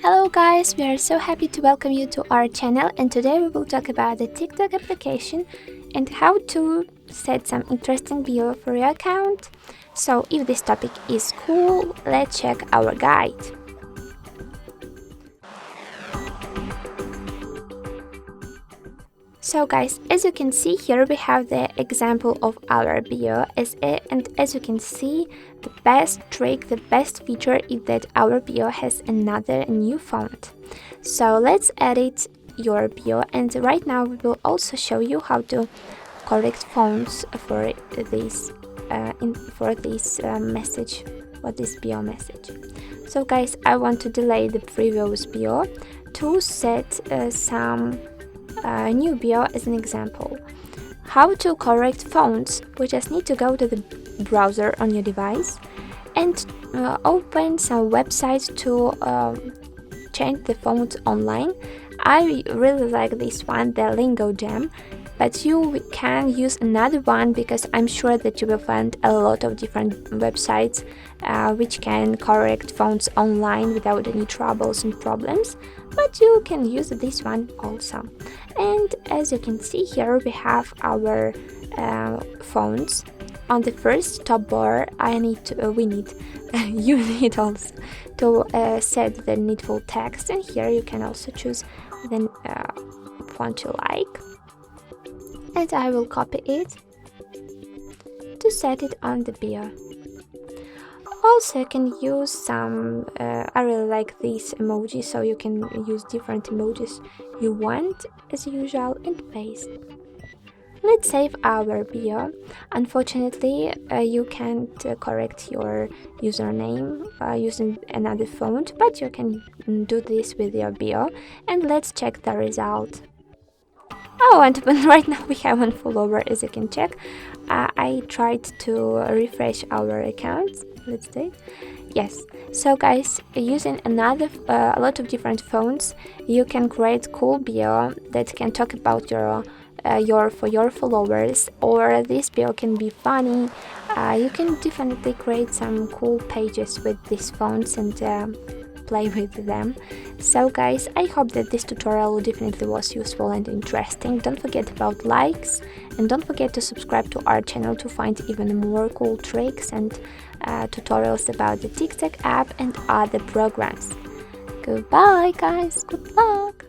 Hello guys, we are so happy to welcome you to our channel, and today we will talk about the TikTok application and how to set some interesting bio for your account. So if this topic is cool, let's check our guide. So guys, as you can see here, we have the example of our bio and as you can see, the best trick, the best feature is that our bio has another new font. So let's edit your bio, and right now we will also show you how to correct fonts for this message, for this bio message. So guys, I want to delay the previous bio to set some new bio as an example. How to correct fonts? We just need to go to the browser on your device and open some websites to change the fonts online. I really like this one, the Lingo Jam, but you can use another one because I'm sure that you will find a lot of different websites which can correct fonts online without any troubles and problems, but you can use this one also. And as you can see here, we have our fonts. On the first top bar, you need also to set the needful text, and here you can also choose the font you like. And I will copy it to set it on the bio. Also, you can use some, I really like these emojis, so you can use different emojis you want as usual and paste. Let's save our bio. Unfortunately, you can't correct your username using another font, but you can do this with your bio, and let's check the result. Oh, and right now we have one follower, as you can check. I tried to refresh our account. Let's do it. Yes. So guys, using a lot of different fonts, you can create cool bio that can talk about your followers, or this bio can be funny. You can definitely create some cool pages with these fonts and play with them. So guys, I hope that this tutorial definitely was useful and interesting. Don't forget about likes, and don't forget to subscribe to our channel to find even more cool tricks and tutorials about the TikTok app and other programs. Goodbye guys, good luck!